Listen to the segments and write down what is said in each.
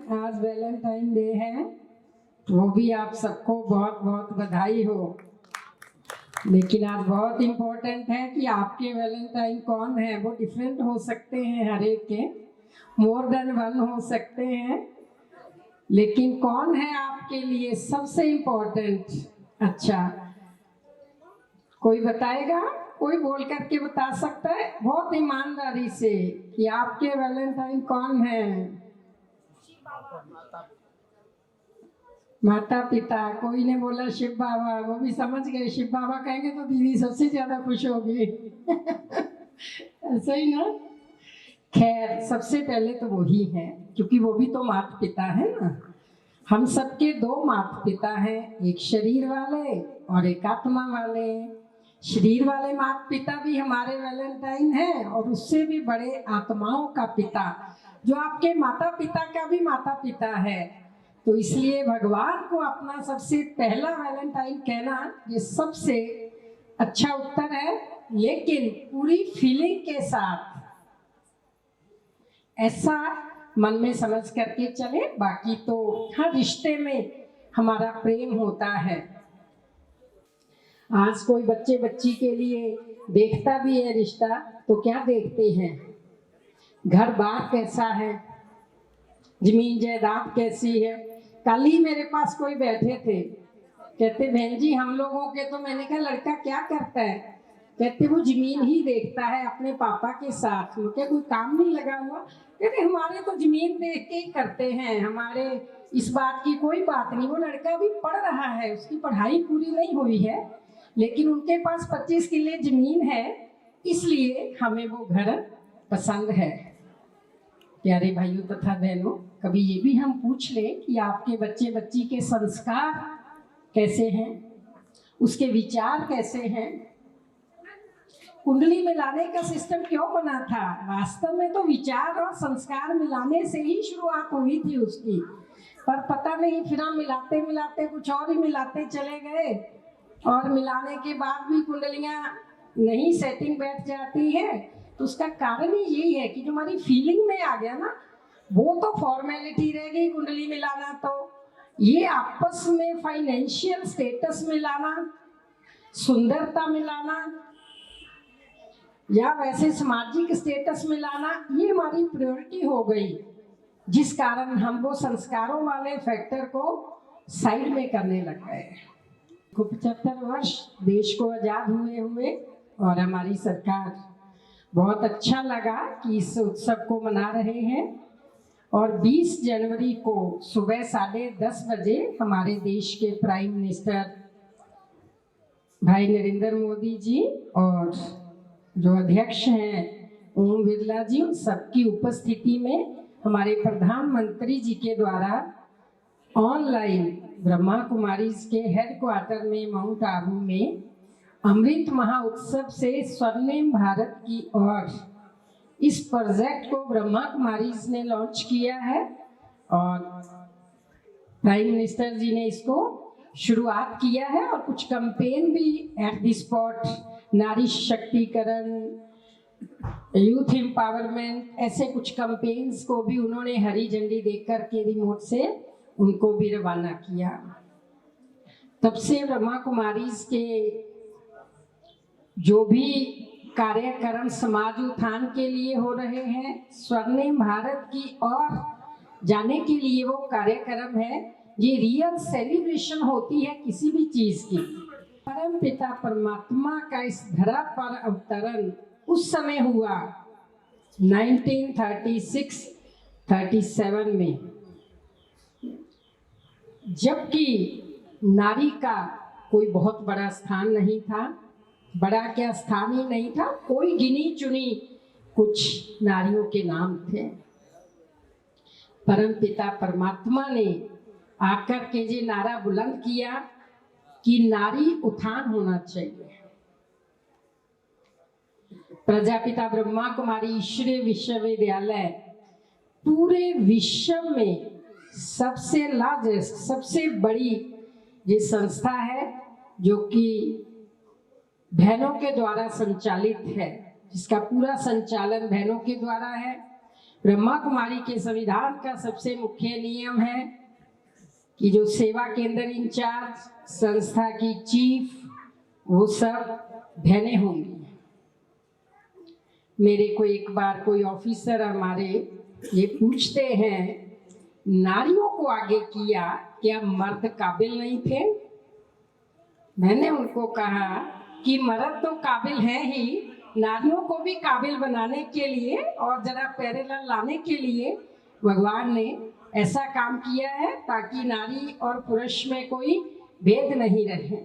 आज Valentine day है, वो भी आप सबको बहुत बहुत बधाई हो। लेकिन आज बहुत इम्पोर्टेंट है कि आपके वैलेंटाइन कौन है। वो डिफरेंट हो सकते हैं, हर एक के मोर देन वन हो सकते हैं, लेकिन कौन है आपके लिए सबसे इम्पोर्टेंट? अच्छा, कोई बताएगा? कोई बोल करके बता सकता है बहुत ईमानदारी से कि आपके वैलेंटाइन कौन है? माता पिता। कोई ने बोला शिव बाबा, वो भी समझ गए शिव बाबा कहेंगे तो दीदी सबसे ज्यादा खुश होगी। ऐसा ही ना। खैर, सबसे पहले तो वही है, क्योंकि वो भी तो माता पिता है ना। हम सबके दो माता पिता हैं, एक शरीर वाले और एक आत्मा वाले। शरीर वाले माता पिता भी हमारे वैलेंटाइन हैं, और उससे भी बड़े आत्माओं का पिता जो आपके माता पिता का भी माता पिता है। तो इसलिए भगवान को अपना सबसे पहला वैलेंटाइन कहना ये सबसे अच्छा उत्तर है। लेकिन पूरी फीलिंग के साथ ऐसा मन में समझ करके चले। बाकी तो हर रिश्ते में हमारा प्रेम होता है। आज कोई बच्चे बच्ची के लिए देखता भी है रिश्ता, तो क्या देखते हैं? घर बार कैसा है, जमीन जायदाद कैसी है। कल ही मेरे पास कोई बैठे थे, कहते बहन जी हम लोगों के तो, मैंने कहा लड़का क्या करता है? कहते वो जमीन ही देखता है अपने पापा के साथ। क्या कोई काम नहीं लगा हुआ? कहते हमारे तो जमीन देख के ही करते हैं, हमारे इस बात की कोई बात नहीं। वो लड़का भी पढ़ रहा है, उसकी पढ़ाई पूरी नहीं हुई है, लेकिन उनके पास 25 किले जमीन है, इसलिए हमें वो घर पसंद है। प्यारे भाइयों तथा बहनों, कभी ये भी हम पूछ लें कि आपके बच्चे बच्ची के संस्कार कैसे हैं, उसके विचार कैसे हैं? कुंडली मिलाने का सिस्टम क्यों बना था? वास्तव में तो विचार और संस्कार मिलाने से ही शुरुआत हुई थी उसकी, पर पता नहीं फिर हम मिलाते मिलाते कुछ और ही मिलाते चले गए, और मिलाने के बाद भी कुंडलियां नहीं सेटिंग बैठ जाती है। तो उसका कारण ही यही है कि जो हमारी फीलिंग में आ गया ना, वो तो फॉर्मेलिटी रह गई कुंडली मिलाना। तो ये आपस में फाइनेंशियल स्टेटस मिलाना, सुंदरता मिलाना, या वैसे सामाजिक स्टेटस मिलाना, ये हमारी प्रायोरिटी हो गई, जिस कारण हम वो संस्कारों वाले फैक्टर को साइड में करने लग गए। 75 वर्ष देश को आजाद हुए हुए, और हमारी सरकार बहुत अच्छा लगा कि इस उत्सव को मना रहे हैं। और 20 जनवरी को सुबह 10:30 बजे हमारे देश के प्राइम मिनिस्टर भाई नरेंद्र मोदी जी और जो अध्यक्ष हैं ओम बिरला जी, उन सबकी उपस्थिति में हमारे प्रधानमंत्री जी के द्वारा ऑनलाइन ब्रह्मा कुमारीज के हेडक्वार्टर में माउंट आबू में अमृत महोत्सव से स्वर्णिम भारत की ओर इस प्रोजेक्ट को ब्रह्मा कुमारीज ने लॉन्च किया है, और प्राइम मिनिस्टर जी ने इसको शुरुआत किया है। और कुछ कैंपेन भी एट द स्पॉट, नारी शक्तिकरण, यूथ एम्पावरमेंट, ऐसे कुछ कैंपेन्स को भी उन्होंने हरी झंडी देकर के रिमोट से उनको भी रवाना किया। तब से ब्रह्मा कुमारीज के जो भी कार्यक्रम समाज उत्थान के लिए हो रहे हैं, स्वर्णिम भारत की ओर जाने के लिए वो कार्यक्रम है, ये रियल सेलिब्रेशन होती है किसी भी चीज की। परम पिता परमात्मा का इस धरा पर अवतरण उस समय हुआ 1936-37 में, जबकि नारी का कोई बहुत बड़ा स्थान नहीं था। बड़ा क्या, स्थान ही नहीं था, कोई गिनी चुनी कुछ नारियों के नाम थे। परम पिता परमात्मा ने आकर के ये नारा बुलंद किया कि नारी उत्थान होना चाहिए। प्रजापिता ब्रह्मा कुमारी ईश्वरीय विश्वविद्यालय पूरे विश्व में सबसे लार्जेस्ट, सबसे बड़ी ये संस्था है, जो कि बहनों के द्वारा संचालित है, जिसका पूरा संचालन बहनों के द्वारा है। ब्रह्मा कुमारी के संविधान का सबसे मुख्य नियम है कि जो सेवा केंद्र इंचार्ज, संस्था की चीफ, वो सब बहनें होंगी। मेरे को एक बार कोई ऑफिसर हमारे ये पूछते हैं, नारियों को आगे किया, क्या मर्द काबिल नहीं थे? मैंने उनको कहा कि मर्द तो काबिल हैं ही, नारियों को भी काबिल बनाने के लिए और जरा पैरेलल लाने के लिए भगवान ने ऐसा काम किया है ताकि नारी और पुरुष में कोई भेद नहीं रहे।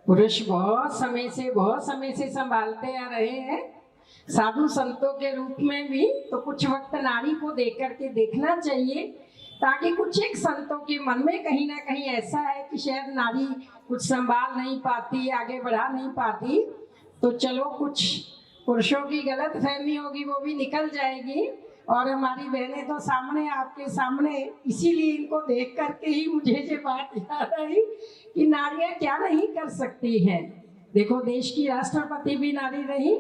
पुरुष बहुत समय से संभालते आ रहे हैं, साधु संतों के रूप में भी, तो कुछ वक्त नारी को देख करके देखना चाहिए, ताकि कुछ एक संतों के मन में कहीं ना कहीं ऐसा है कि शायद नारी कुछ संभाल नहीं पाती, आगे बढ़ा नहीं पाती, तो चलो कुछ पुरुषों की गलत फहमी होगी वो भी निकल जाएगी। और हमारी बहनें तो सामने, आपके सामने, इसीलिए इनको देख करके ही मुझे ये बात याद आई कि नारियां क्या नहीं कर सकती हैं। देखो, देश की राष्ट्रपति भी नारी रही,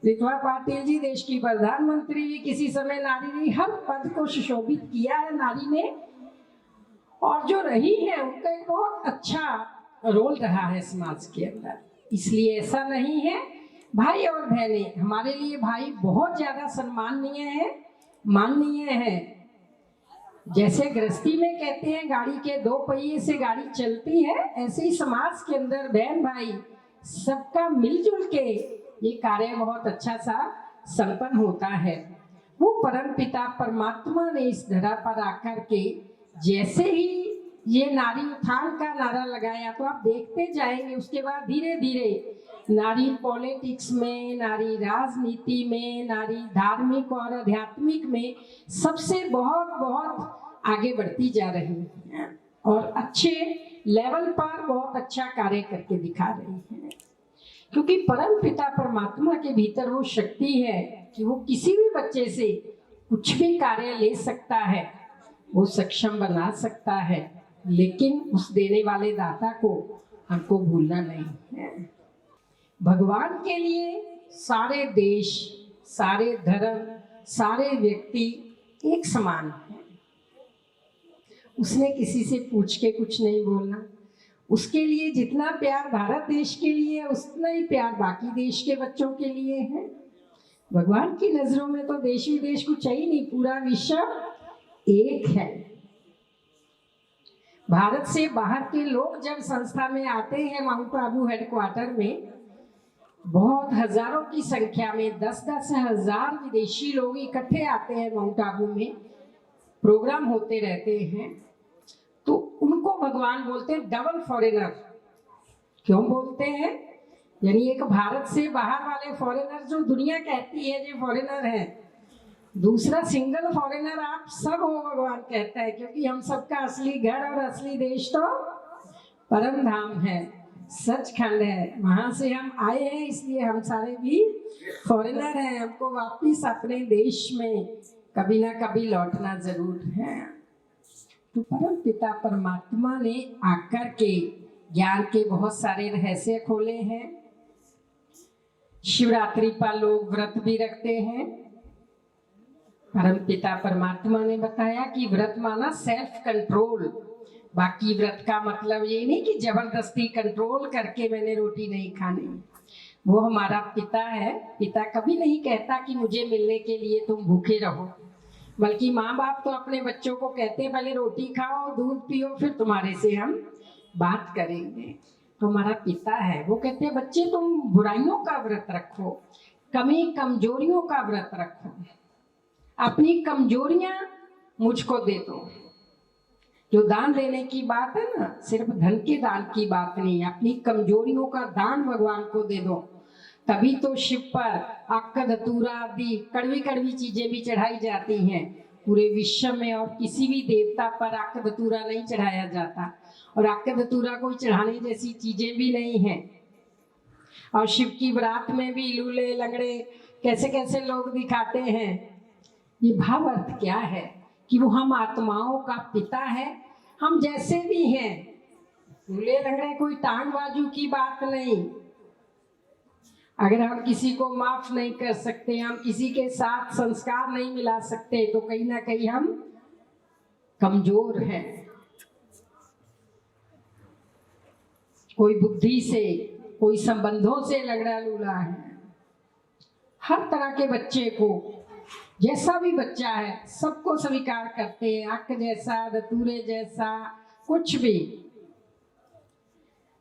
विधवा पाटिल जी देश की प्रधानमंत्री भी किसी समय नारी रही, हर पद को सुशोभित किया है नारी ने, और जो रही है उनका एक बहुत अच्छा रोल रहा है समाज के अंदर। इसलिए ऐसा नहीं है, भाई और बहनें हमारे लिए, भाई बहुत ज्यादा सम्माननीय है, माननीय है। जैसे गृहस्थी में कहते हैं गाड़ी के दो पहिए से गाड़ी चलती है, ऐसे ही समाज के अंदर बहन भाई सबका मिलजुल के ये कार्य बहुत अच्छा सा संपन्न होता है। वो परम पिता परमात्मा ने इस धरा पर आकर के जैसे ही ये नारी उत्थान का नारा लगाया, तो आप देखते जाएंगे उसके बाद धीरे धीरे नारी पॉलिटिक्स में, नारी राजनीति में, नारी धार्मिक और आध्यात्मिक में सबसे बहुत बहुत आगे बढ़ती जा रही है और अच्छे लेवल पर बहुत अच्छा कार्य करके दिखा रही है। क्योंकि परम पिता परमात्मा के भीतर वो शक्ति है कि वो किसी भी बच्चे से कुछ भी कार्य ले सकता है, वो सक्षम बना सकता है, लेकिन उस देने वाले दाता को हमको भूलना नहीं है। भगवान के लिए सारे देश, सारे धर्म, सारे व्यक्ति एक समान हैं। उसने किसी से पूछ के कुछ नहीं बोलना। उसके लिए जितना प्यार भारत देश के लिए है, उतना ही प्यार बाकी देश के बच्चों के लिए है। भगवान की नजरों में तो देश विदेश कुछ है ही नहीं, पूरा विश्व एक है। भारत से बाहर के लोग जब संस्था में आते हैं माउंट आबू हेडक्वार्टर में, बहुत हजारों की संख्या में 10-10 हजार विदेशी लोग इकट्ठे आते हैं माउंट आबू में, प्रोग्राम होते रहते हैं, तो उनको भगवान बोलते हैं डबल फॉरेनर। क्यों बोलते हैं? यानी एक भारत से बाहर वाले फॉरेनर जो दुनिया कहती है ये फॉरेनर है, दूसरा सिंगल फॉरेनर आप सब हो, भगवान कहता है, क्योंकि हम सबका असली घर और असली देश तो परम धाम है, सचखंड है, वहां से हम आए हैं, इसलिए हम सारे भी फॉरेनर हैं। हमको वापिस अपने देश में कभी ना कभी लौटना जरूर है। तो परम पिता परमात्मा ने आकर के ज्ञान के बहुत सारे रहस्य खोले हैं। शिवरात्रि पर लोग व्रत भी रखते हैं। परम पिता परमात्मा ने बताया कि व्रत माना सेल्फ कंट्रोल। बाकी व्रत का मतलब ये नहीं कि जबरदस्ती कंट्रोल करके मैंने रोटी नहीं खानी। वो हमारा पिता है। पिता कभी नहीं कहता कि मुझे मिलने के लिए तुम भूखे रहो, बल्कि माँ बाप तो अपने बच्चों को कहते हैं पहले रोटी खाओ, दूध पियो, फिर तुम्हारे से हम बात करेंगे। तो हमारा पिता है, वो कहते हैं बच्चे तुम बुराइयों का व्रत रखो, कमी कमजोरियों का व्रत रखो, अपनी कमजोरियां मुझको दे दो। जो दान देने की बात है ना, सिर्फ धन के दान की बात नहीं, अपनी कमजोरियों का दान भगवान को दे दो। तभी तो शिव पर अक्क धतूरा आदि कड़वी कड़वी चीजें भी चढ़ाई जाती हैं। पूरे विश्व में और किसी भी देवता पर अक्क धतूरा नहीं चढ़ाया जाता, और अक्क धतूरा कोई चढ़ाने जैसी चीजें भी नहीं है। और शिव की बारात में भी लूले लंगड़े कैसे कैसे लोग दिखाते हैं। ये भाव अर्थ क्या है कि वो हम आत्माओं का पिता है, हम जैसे भी हैं। लूले लंगड़े कोई टांग बाजू की बात नहीं। अगर हम किसी को माफ नहीं कर सकते, हम किसी के साथ संस्कार नहीं मिला सकते, तो कहीं ना कहीं हम कमजोर हैं। कोई बुद्धि से, कोई संबंधों से लगड़ा लूला है। हर तरह के बच्चे को, जैसा भी बच्चा है, सबको स्वीकार करते हैं, अक जैसा, दतूरे जैसा, कुछ भी।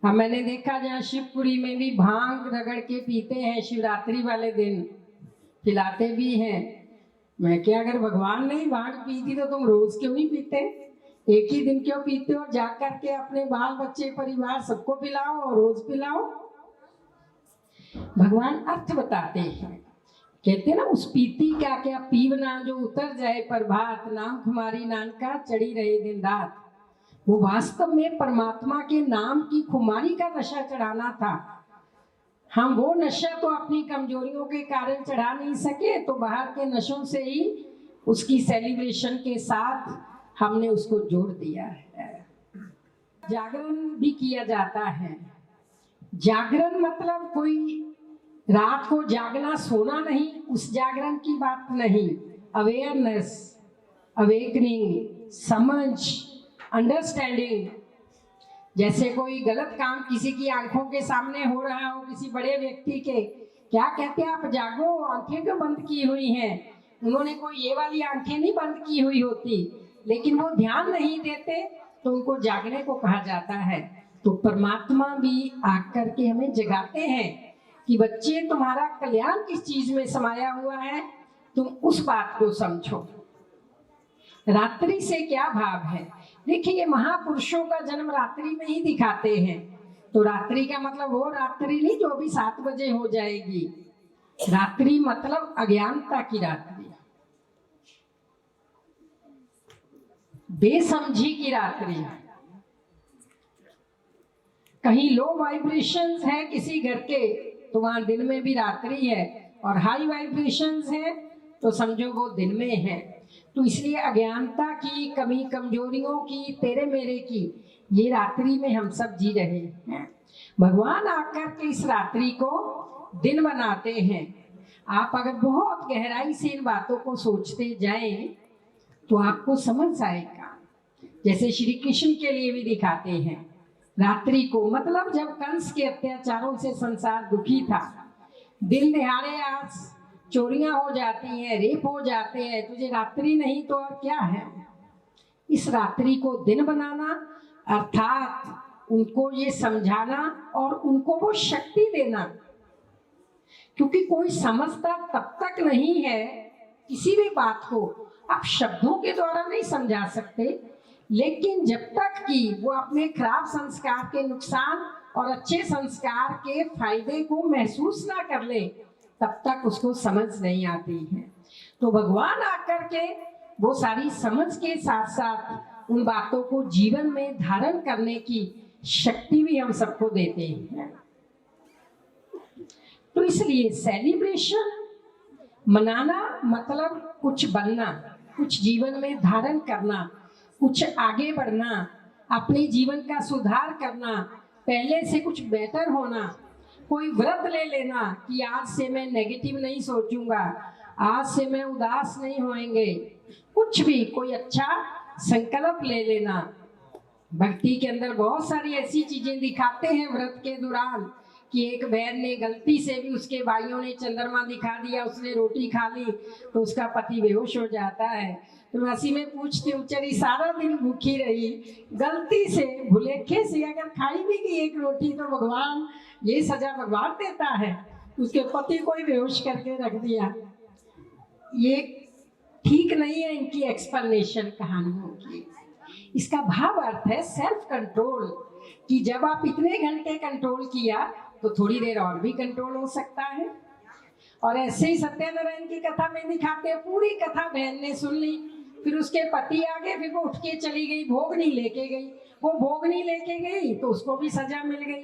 हाँ, मैंने देखा जहाँ शिवपुरी में भी भांग रगड़ के पीते हैं, शिवरात्रि वाले दिन पिलाते भी हैं। मैं क्या, अगर भगवान ने भांग पी थी तो तुम रोज क्यों नहीं पीते? एक ही दिन क्यों पीते हो? जा करके अपने बाल बच्चे परिवार सबको पिलाओ और रोज पिलाओ। भगवान अर्थ बताते हैं, कहते ना, उस पीती का क्या पीवना जो उतर जाए प्रभात, नाम खुमारी नानका चढ़ी रहे दिन रात। वो वास्तव में परमात्मा के नाम की खुमारी का नशा चढ़ाना था। हम वो नशा तो अपनी कमजोरियों के कारण चढ़ा नहीं सके, तो बाहर के नशों से ही उसकी सेलिब्रेशन के साथ हमने उसको जोड़ दिया है। जागरण भी किया जाता है। जागरण मतलब कोई रात को जागना, सोना नहीं, उस जागरण की बात नहीं। अवेयरनेस, अवेकनिंग, समझ, अंडरस्टैंडिंग। जैसे कोई गलत काम किसी की आंखों के सामने हो रहा हो, किसी बड़े व्यक्ति के, क्या कहते हैं, आप जागो, आंखें क्यों बंद की हुई हैं? उन्होंने कोई ये वाली आंखें नहीं बंद की हुई होती, लेकिन वो ध्यान नहीं देते, तो उनको जागने को कहा जाता है। तो परमात्मा भी आकर के हमें जगाते हैं कि बच्चे, तुम्हारा कल्याण किस चीज में समाया हुआ है, तुम उस बात को समझो। रात्रि से क्या भाव है? देखिए, महापुरुषों का जन्म रात्रि में ही दिखाते हैं। तो रात्रि का मतलब वो रात्रि नहीं जो अभी 7 बजे हो जाएगी। रात्रि मतलब अज्ञानता की रात्रि, बेसमझी की रात्रि। कहीं लो वाइब्रेशंस है किसी घर के, तो वहां दिन में भी रात्रि है, और हाई वाइब्रेशंस है तो समझो वो दिन में है। तो इसलिए अज्ञानता की, कमी कमजोरियों की, तेरे मेरे की, ये रात्रि में हम सब जी रहे हैं। भगवान आकर के इस रात्रि को दिन बनाते हैं। आप अगर बहुत गहराई से इन बातों को सोचते जाएं तो आपको समझ आएगा। जैसे श्री कृष्ण के लिए भी दिखाते हैं रात्रि को, मतलब जब कंस के अत्याचारों से संसार दुखी था, दिन दिहाड़े आज चोरियां हो जाती हैं, रेप हो जाते हैं, तुझे रात्रि नहीं तो और क्या है? इस रात्रि को दिन बनाना अर्थात उनको ये समझाना और उनको वो शक्ति देना, क्योंकि कोई समझता तब तक नहीं है किसी भी बात को, आप शब्दों के द्वारा नहीं समझा सकते, लेकिन जब तक कि वो अपने खराब संस्कार के नुकसान और अच्छे संस्कार के फायदे को महसूस ना कर ले, तब तक उसको समझ नहीं आती है। तो भगवान आकर के वो सारी समझ के साथ साथ उन बातों को जीवन में धारण करने की शक्ति भी हम सबको देते हैं। तो इसलिए सेलिब्रेशन मनाना मतलब कुछ बनना, कुछ जीवन में धारण करना, कुछ आगे बढ़ना, अपने जीवन का सुधार करना, पहले से कुछ बेटर होना। कोई व्रत ले लेना कि आज से मैं नेगेटिव नहीं सोचूंगा, आज से मैं उदास नहीं होएंगे, कुछ भी कोई अच्छा संकल्प ले लेना। भक्ति के अंदर बहुत सारी ऐसी चीजें दिखाते हैं व्रत के दौरान कि एक बहन ने गलती से भी, उसके भाइयों ने चंद्रमा दिखा दिया, उसने रोटी खा ली तो उसका पति बेहोश हो जाता है। तो मैं हंसी में पूछती हूँ, चली सारा दिन भूखी रही, गलती से भुलेखे से अगर खाई भी गई एक रोटी, तो भगवान, ये सजा भगवान देता है, उसके पति को ही बेहोश करके रख दिया। ये ठीक नहीं है इनकी एक्सप्लेनेशन कहानियों की। इसका भाव अर्थ है सेल्फ कंट्रोल, कि जब आप इतने घंटे कंट्रोल किया तो थोड़ी देर और भी कंट्रोल हो सकता है। और ऐसे ही सत्यनारायण की कथा में दिखाते हैं, पूरी कथा बहन ने सुन ली, फिर उसके पति आ गए, फिर वो उठ के चली गई, भोग नहीं लेके गई। वो भोग नहीं लेके गई तो उसको भी सजा मिल गई।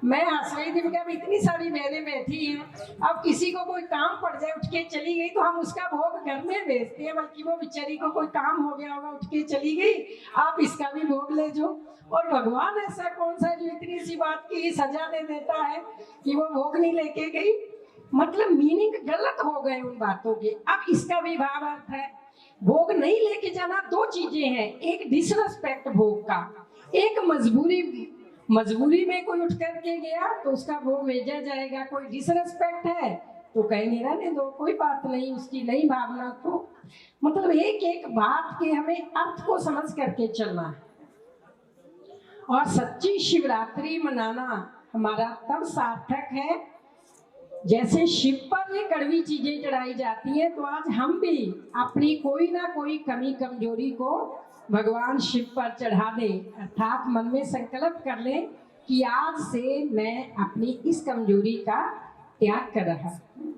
मैं हंस रही थी, अब इतनी सारी बहनें बैठी हैं, अब किसी को कोई काम पड़ जाए उठ के चली गई तो हम उसका भोग घर में भेजते हैं, बल्कि वो बेचारी को कोई काम हो गया होगा उठ के चली गई, आप इसका भी भोग ले जो। और भगवान ऐसा कौन सा जो इतनी सी बात की सजा दे देता है कि वो भोग नहीं लेके गई। मतलब मीनिंग गलत हो गए उन बातों के। अब इसका भी भाव अर्थ है, भोग नहीं लेके जाना दो चीजें हैं, एक डिसरेस्पेक्ट भोग का, एक मजबूरी में कोई उठ करके गया तो उसका भोग भेजा जाएगा। कोई डिसरेस्पेक्ट है तो कहेंगे रहने दो, कोई बात नहीं, उसकी नई भावना। तो मतलब एक एक बात के हमें अर्थ को समझ करके चलना है। और सच्ची शिवरात्रि मनाना हमारा तब सार्थक है जैसे शिव पर ये कड़वी चीजें चढ़ाई जाती हैं, तो आज हम भी अपनी कोई ना कोई कमी कमजोरी को भगवान शिव पर चढ़ा दें, अर्थात मन में संकल्प कर लें कि आज से मैं अपनी इस कमजोरी का त्याग कर रहा हूं।